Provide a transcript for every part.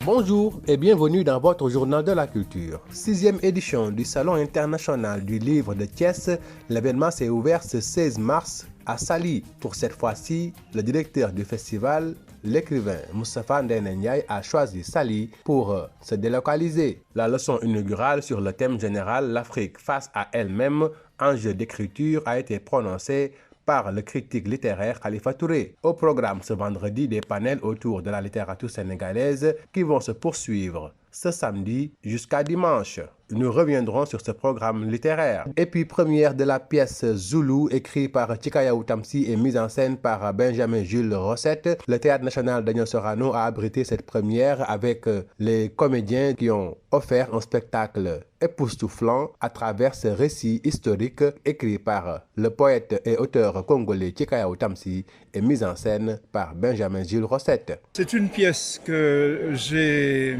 Bonjour et bienvenue dans votre journal de la culture. 6e édition du Salon international du livre de Thiès. L'événement s'est ouvert ce 16 mars à Saly. Pour cette fois-ci, le directeur du festival, l'écrivain Moustapha Ndéné Ndiaye, a choisi Saly pour se délocaliser. La leçon inaugurale sur le thème général «L'Afrique face à elle-même, enjeu d'écriture» a été prononcée par le critique littéraire Khalifa Touré. Au programme ce vendredi, des panels autour de la littérature sénégalaise qui vont se poursuivre ce samedi jusqu'à dimanche. Nous reviendrons sur ce programme littéraire. Et puis première de la pièce Zoulou, écrite par Tchikayaou Tamsi et mise en scène par Benjamin Jules Rossette. Le Théâtre national Daniel Sorano a abrité cette première avec les comédiens qui ont offert un spectacle époustouflant à travers ce récit historique écrit par le poète et auteur congolais Tchikayaou Tamsi et mise en scène par Benjamin Jules Rossette. C'est une pièce que j'ai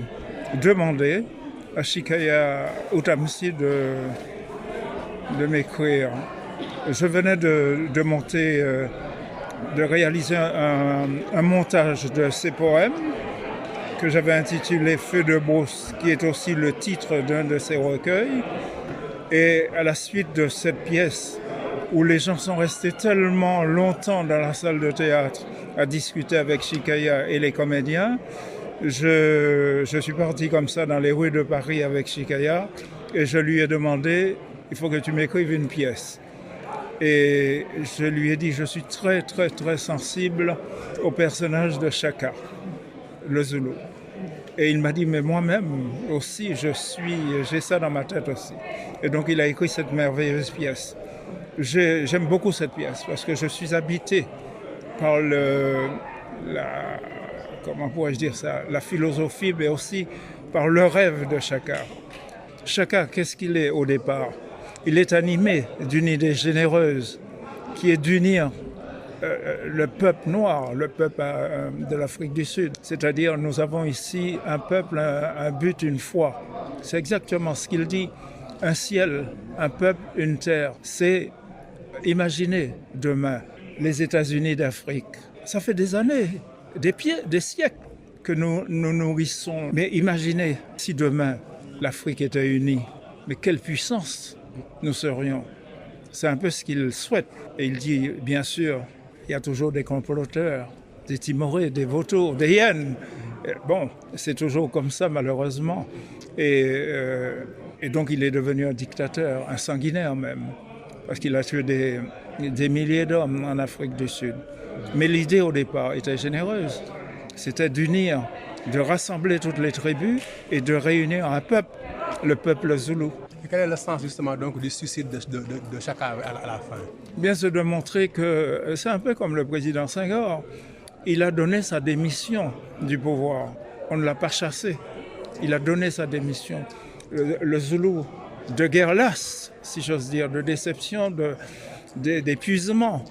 demandé à Tchikayaou Tamsi de m'écrire. Je venais de monter, de réaliser un montage de ses poèmes que j'avais intitulé Feu de brousse, qui est aussi le titre d'un de ses recueils. Et à la suite de cette pièce, où les gens sont restés tellement longtemps dans la salle de théâtre à discuter avec Tchikaya et les comédiens, je suis parti comme ça dans les rues de Paris avec Tchikaya et je lui ai demandé, il faut que tu m'écrives une pièce. Et je lui ai dit, je suis très très très sensible au personnage de Chaka, le Zoulou. Et il m'a dit, mais moi-même aussi, j'ai ça dans ma tête aussi. Et donc il a écrit cette merveilleuse pièce. J'aime beaucoup cette pièce parce que je suis habité par comment pourrais-je dire ça, la philosophie, mais aussi par le rêve de Chaka. Chaka, qu'est-ce qu'il est au départ? Il est animé d'une idée généreuse qui est d'unir le peuple noir, le peuple de l'Afrique du Sud. C'est-à-dire, nous avons ici un peuple, un but, une foi. C'est exactement ce qu'il dit. Un ciel, un peuple, une terre. C'est imaginer demain les États-Unis d'Afrique. Ça fait des années, des siècles que nous nourrissons. Mais imaginez si demain l'Afrique était unie. Mais quelle puissance nous serions. C'est un peu ce qu'il souhaite. Et il dit, bien sûr, il y a toujours des comploteurs, des timorés, des vautours, des hyènes. Bon, c'est toujours comme ça malheureusement. Et donc il est devenu un dictateur, un sanguinaire même, parce qu'il a tué des milliers d'hommes en Afrique du Sud. Mais l'idée au départ était généreuse. C'était d'unir, de rassembler toutes les tribus et de réunir un peuple, le peuple zoulou. Et quel est le sens justement donc du suicide de Chaka à la fin? Bien, c'est de montrer que c'est un peu comme le président Senghor. Il a donné sa démission du pouvoir. On ne l'a pas chassé. Il a donné sa démission. Le Zoulou, de guerre lasse, si j'ose dire, de déception, d'épuisement,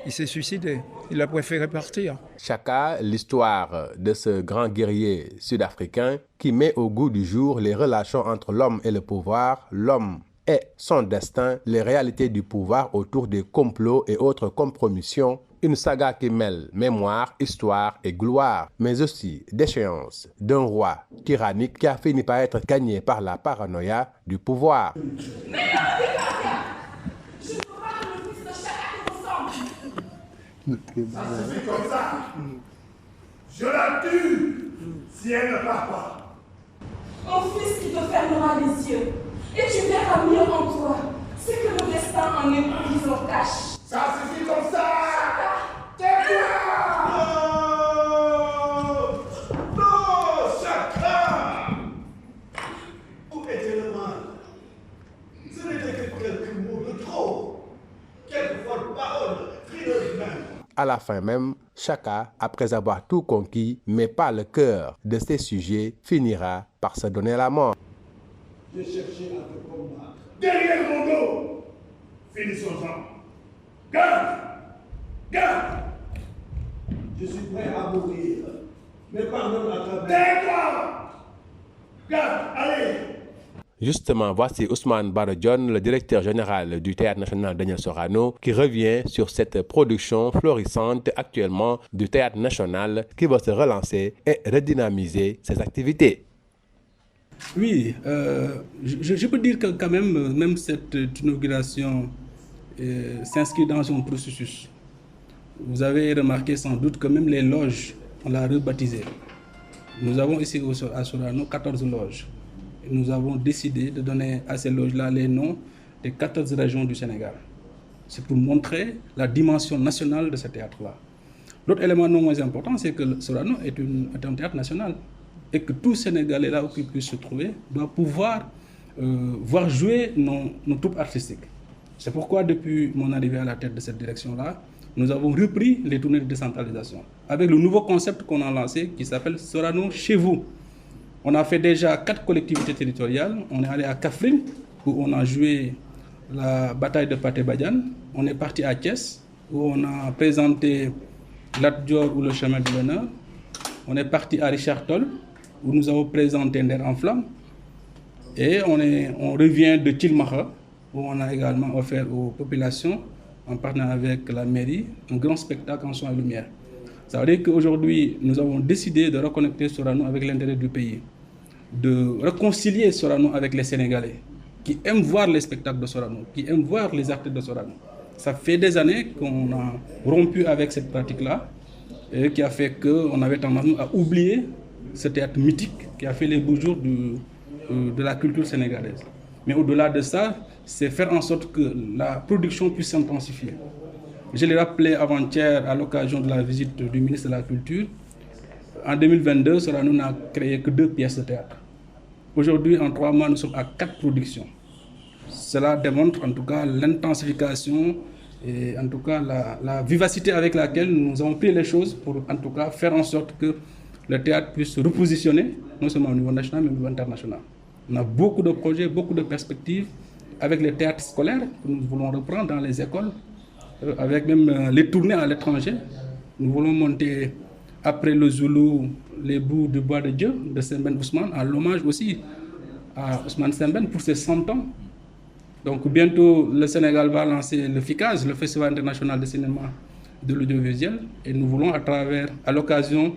il s'est suicidé. Il a préféré partir. Chaka, l'histoire de ce grand guerrier sud-africain qui met au goût du jour les relations entre l'homme et le pouvoir, l'homme et son destin, les réalités du pouvoir autour des complots et autres compromissions. Une saga qui mêle mémoire, histoire et gloire, mais aussi déchéance d'un roi tyrannique qui a fini par être gagné par la paranoïa du pouvoir. Ça suffit comme ça. Je la tue si elle ne part pas. Mon fils qui te fermera les yeux et tu verras mieux en toi ce que le destin en éprise en cache. Ça suffit comme ça. Tais-toi. Non, Chaka. Où était le mal? Ce n'était que quelques mots de trop. Quelques folles paroles frileuses même. À la fin même, Chaka, après avoir tout conquis, mais pas le cœur de ses sujets, finira par se donner la mort. J'ai cherché à te combattre. Derrière mon dos. Finissons-en. Garde. Garde. Je suis prêt à mourir. Mais pardonne à ta mère. Tais-toi. Garde, allez. Justement, voici Ousmane Bara-Dione, le directeur général du Théâtre national Daniel Sorano, qui revient sur cette production florissante actuellement du Théâtre national qui va se relancer et redynamiser ses activités. Oui, je peux dire que quand même cette inauguration s'inscrit dans un processus. Vous avez remarqué sans doute que même les loges, on l'a rebaptisé. Nous avons ici à Sorano 14 loges. Nous avons décidé de donner à ces loges-là les noms des 14 régions du Sénégal. C'est pour montrer la dimension nationale de ce théâtre-là. L'autre élément non moins important, c'est que Sorano est un théâtre national et que tout Sénégalais là où il puisse se trouver doit pouvoir voir jouer nos troupes artistiques. C'est pourquoi depuis mon arrivée à la tête de cette direction-là, nous avons repris les tournées de décentralisation avec le nouveau concept qu'on a lancé qui s'appelle Sorano chez vous. On a fait déjà 4 collectivités territoriales. On est allé à Kaffrine où on a joué la bataille de Pathé Badiane. On est parti à Thiès où on a présenté Lat Dior ou le chemin de l'honneur. On est parti à Richard Toll où nous avons présenté Nder en flamme. Et on revient de Tilmaha où on a également offert aux populations, en partenariat avec la mairie, un grand spectacle en son et lumière. Ça veut dire qu'aujourd'hui, nous avons décidé de reconnecter Sorano avec l'intérêt du pays, de réconcilier Sorano avec les Sénégalais, qui aiment voir les spectacles de Sorano, qui aiment voir les artistes de Sorano. Ça fait des années qu'on a rompu avec cette pratique-là, et qui a fait qu'on avait tendance à oublier ce théâtre mythique qui a fait les beaux jours de la culture sénégalaise. Mais au-delà de ça, c'est faire en sorte que la production puisse s'intensifier. Je l'ai rappelé avant-hier à l'occasion de la visite du ministre de la Culture. En 2022, Sorano n'a créé que 2 pièces de théâtre. Aujourd'hui, en 3 mois, nous sommes à 4 productions. Cela démontre en tout cas l'intensification et en tout cas la vivacité avec laquelle nous avons pris les choses pour en tout cas faire en sorte que le théâtre puisse se repositionner, non seulement au niveau national, mais au niveau international. On a beaucoup de projets, beaucoup de perspectives avec les théâtres scolaires que nous voulons reprendre dans les écoles, avec même les tournées à l'étranger. Nous voulons monter après le Zoulou les bouts du bois de Dieu de Sembène Ousmane, à l'hommage aussi à Ousmane Sembène pour ses 100 ans. Donc bientôt le Sénégal va lancer le FICAS, le Festival international de cinéma de l'audiovisuel, et nous voulons à l'occasion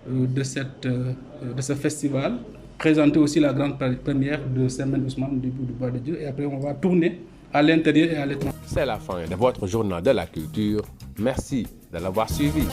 de ce festival, présenter aussi la grande première de Sembène Ousmane du bout du bois de Dieu, et après on va tourner à l'intérieur et à l'étranger. C'est la fin de votre journal de la culture. Merci de l'avoir suivi.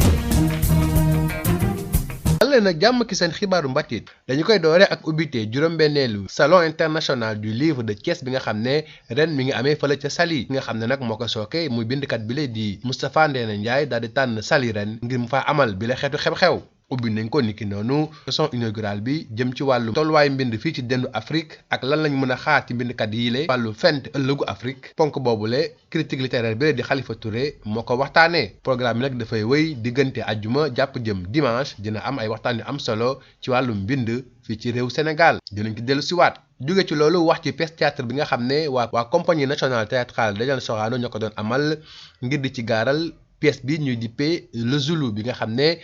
leen ak jàmm ki seen xibaaru mbatit dañu koy doore ak ubbite juróom-benneelu salon international du livre de Thiès bi nga xam ne ren mi ngi amee fële ca Saly nga xam ne nag moo ko sooke muy bindkat bi la di Moustapha Ndéné Ndiaye daal di tànn Saly ren ngir mu faa amal bi la xeetu xew-xew ubbi nañ ko niki noonu leçon inaugurale bi jëm ci wàllu tolluwaay mbind fii ci dendu Afrique ak lan lañ mën a xaar ci mbindkat yi le wàllu fent ëllëgu Afrique ponk boobule critique littéraire bi la di Khalifa Touré moo ko waxtaanee programme bi nag dafay wéy diggante àjjuma jàpp jëm dimanche dina am ay waxtaan yu am solo ci wàllu mbind fii ci réew Sénégal dinañ ci dellu siwaat jóge ci loolu wax ci pièce théâtre bi nga xam ne waa compagnie nationale théâtrale Daniel Sorano ñoo ko doon amal ngir di ci gaaral pièce bi ñuy dippee le Zoulou bi nga xam ne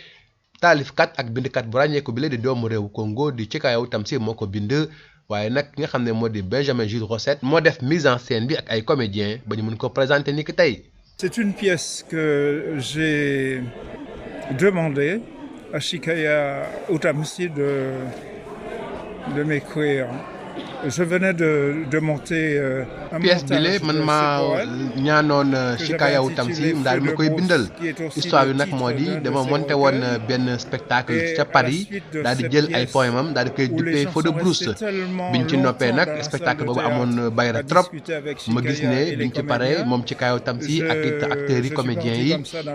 taalifkat ak bindkat bu ràññeeku bi la di doomu réewu Congo di Tchikayaw Tamsir moo ko bind waaye nag ki nga xam ne moo di Benjamin Jules Rosset moo def mise en scène bi ak ay comédiens ba ñu mën ko présenter ni ki tey. C'est une pièce que j'ai demandé à Tchikayaw Tamsir de m'écrire. Je venais de monter un pièce bi le man maa ñaanoon Tchikayaw Tamsir daal ma koy bindal histoire bi nag moo di dama monté woon benn spectacle ca Paris daal di jël ay poèmes daal di koy dippee Feu de brousse biñ ci noppee nag spectacle boobu amoon bayra trop ma gis ne biñ ci paree moom Tchikayaw Tamsir ak it acteurs yi comédiens yi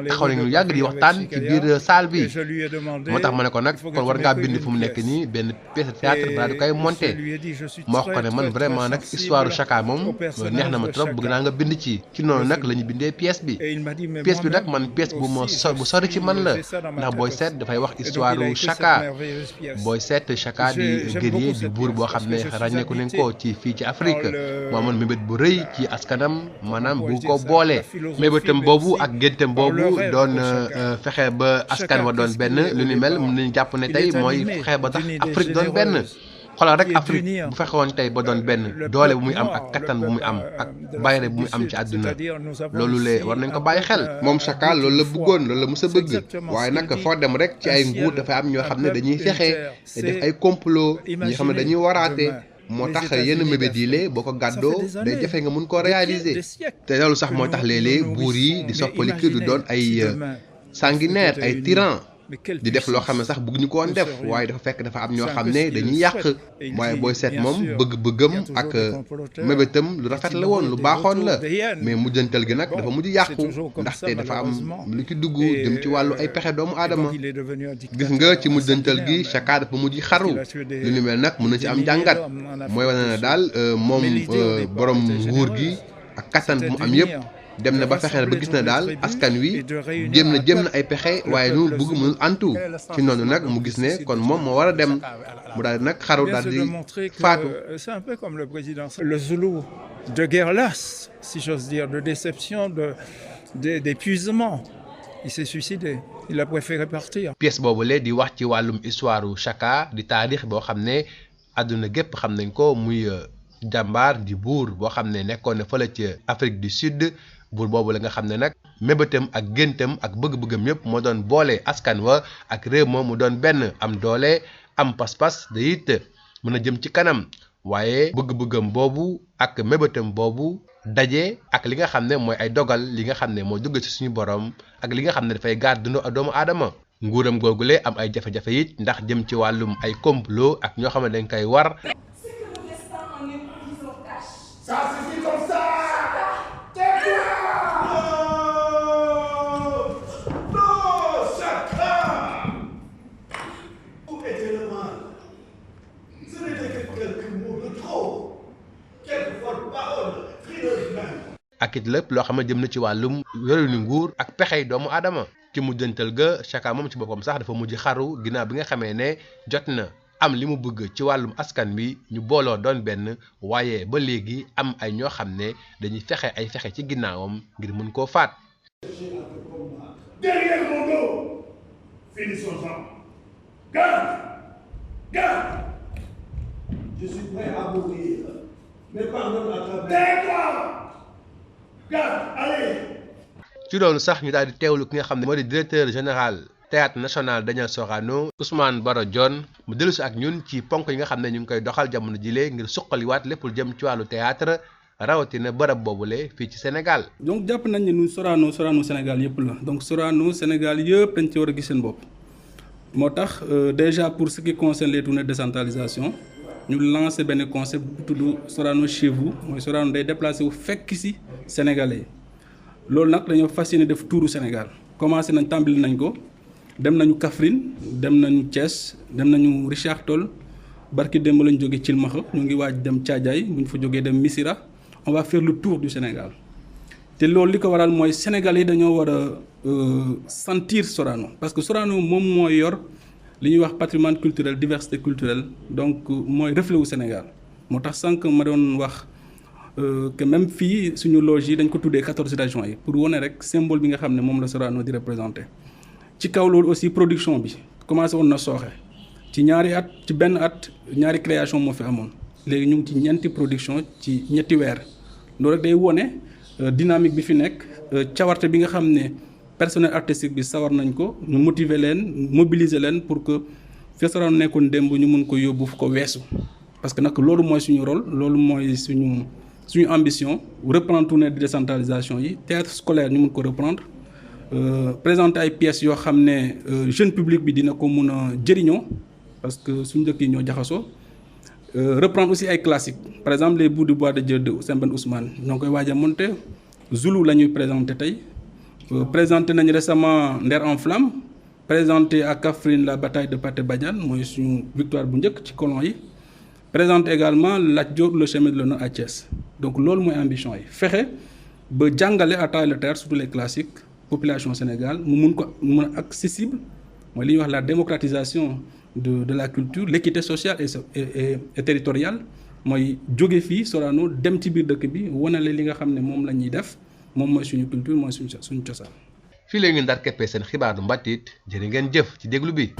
taxaw nañu lu yàgg di waxtaan ci biir salle bi moo tax ma ne ko nag kon war ngaa bind fu mu nekk nii benn pièce de théâtre daal di koy monté ma wax ko ne man vraiment nag histoire Chaka moom neex na ma trop bëgg naa nga bind ci noonu nag la ñu bindee pièce bi nag man pièce bu sori ci man la ndax booy seet dafay wax histoire Chaka booy seet Chaka di guerrier di buur boo xam ne ràññeeku nañ ko ci fii ci Afrique moo amoon mébét bu rëy ci askanam maanaam bu ko boole mébétam boobu ak géntam boobu doon fexe ba askan wa doon benn lu ni mel mën nañu jàpp ne tey mooy fexe ba tax Afrique doon benn xoolal rek Afrique bu fexewoon tey ba doon benn doole bu muy am ak kattan bu muy am ak bayre bu muy am ci àdduna loolu lee war nañ ko bàyyi xel. moom Chaka loolu la bëggoon loolu la mës a bëgg waaye nag foo dem rek ci ay nguur dafay am ñoo xam ne dañuy fexe te def ay complot ñi xam ne dañuy waraate moo tax yenn mébét yi lee boo ko gàddoo day jafe nga mun koo réaliser te loolu sax moo tax léeg-léeg buur yi di soppali kii du doon ay sanguinaire ay tyran di def loo xam ne sax bëgg ñu ko woon def waaye dafa fekk dafa am ñoo xam ne dañuy yàq waaye booy seet moom bëgg-bëggam ak mébétam lu rafet la woon lu baaxoon la mais mujjantal gi nag dafa mujj yàqu ndaxte dafa am lu ci dugg jëm ci wàllu ay pexe doomu aadama gis nga ci mujjantal gi Chaka dafa mujj xaru lu ni mel nag mën na ci am jàngat mooy wane na daal moom borom nguur gi ak kattan bu mu am yëpp dem na ba fexe na ba gis na daal askan wi jéem na ay pexe waaye nu bëgg mënul antu ci noonu nag mu gis ne kon moom moo war a dem mu daal di nag xaru daal di faatu. C'est un peu comme le président le Zoulou de guerre lasse si j'ose dire de déception d'épuisement il s'est suicidé il a préféré partir. pièce boobu lee di wax ci wàllum histoire Chaka di taarix boo xam ne àdduna gépp xam nañ ko muy jàmbaar di buur boo xam ne nekkoon na fële ci Afrique du Sud. buur boobu la nga xam ne nag mébétam ak géntam ak bëgg-bëggam yëpp moo doon boole askan wa ak réew ma mu doon benn am doole am pas-pas da it mën a jëm ci kanam waaye bëgg-bëggam boobu ak mébétam boobu daje ak li nga xam ne mooy ay dogal li nga xam ne moo dugg ci suñu borom ak li nga xam ne dafay gaar dundu doomu aadama nguuram googule am ay jafe-jafe it ndax jëm ci wàllum ay complot ak ñoo xam ne dañ koy war. ak it lépp loo xam ne jëm na ci wàllum yorinu nguur ak pexey doomu aadama ci mujjantal ga Chaka moom ci boppam sax dafa mujj xaru ginnaaw bi nga xamee ne jot na am li mu bëgg ci wàllum askan wi ñu booloo doon benn waaye ba léegi am ay ñoo xam ne dañuy fexe ay fexe ci ginnaawam ngir mën koo faat. Derrière mon dos, finissons-en. Garde! Garde! Je suis prêt à mourir, mais pardonne à travers. Tais-toi! Garde, allez! ci loolu sax ñu daal di teewlu ki nga xam ne moo di directeur général théâtre national Daniel Sorano Ousmane Baro Dione mu dellusi ak ñun ci ponk yi nga xam ne ñu ngi koy doxal jamono jile ngir suqaliwaat lépp lu jëm ci wàllu théâtre rawatina bërëb boobule fii ci Sénégal. donc jàpp nañ ne ñun Sorano Sénégal yëpp la donc Sorano Sénégal yëpp dañ ci war a gis seen bopp moo tax déjà pour ce qui concerne les tournées de décentralisation ñu lancé benn concept bu tudd Sorano chez vous mooy Sorano day déplacé wu fekk si Sénégalais loolu nag dañoo fas yéene def tuuru Sénégal commencé nañ tàmbali nañ ko dem nañu Kaffrine dem nañu Thiès dem nañu Richard Toll barki démb lañ jógee Thilmakha ñu ngi waaj dem Thiadiaye bu ñu fa jógee dem Missirah on va faire le tour du Sénégal te loolu li ko waral mooy Sénégalais yi dañoo war a sentir Sorano parce que Sorano moom mooy yor li ñuy wax patrimoine culturel diversité culturelle donc mooy reflet wu Sénégal moo tax sànq ma doon wax que même fii suñu loge yi dañ ko tuddee 14 régions yi pour wane rek symbole bi nga xam ne moom la Sorano di représenté ci kaw loolu aussi production bi commencé woon na sooxe ci benn at ñaari création moo fi amoon léegi ñu ngi ci ñeenti production ci ñetti weer loolu rek day wone dynamique bi fi nekk cawarte bi nga xam ne personnel artistique bi sawar nañ ko ñu motiver leen mobiliser leen pour que fi Sorano nekkoon démb ñu mun ko yóbbu fu ko weesu parce que nag loolu mooy suñu rôle loolu mooy suñu ambition reprendre tournée de décentralisation yi théâtre scolaire ñu mun ko reprendre présenter ay pièces yoo xam ne jeune public bi dina ko mun a jëriñoo parce que suñu dëkk yi ñoo jaxasoo reprendre aussi ay classiques par exemple les bouts de bois de Dieu de Sembène Ousmane ñoo ngi koy waaj a monter Zoulou la ñuy présenter tey présenté nañ récemment Nder en flamme présenté à Kaffrine la bataille de Pathé Badiane mooy suñu victoire bu njëkk ci colon yi présente également Lat Dior le chemin de l'honneur à Thiès donc loolu mooy ambition yi fexe ba jàngale à travers le théâtre surtout les classiques population Sénégal mu mun a accessible mooy li ñuy wax la démocratisation de la culture l'équité sociale et territoriale mooy jóge fii Sorano dem ci biir dëkk bi wanale li nga xam ne moom la ñuy def moom mooy suñu culture mooy suñu cosaan. fii la ñu ndar keppee seen xibaaru mbatit jërë ngeen jëf ci déglu bi.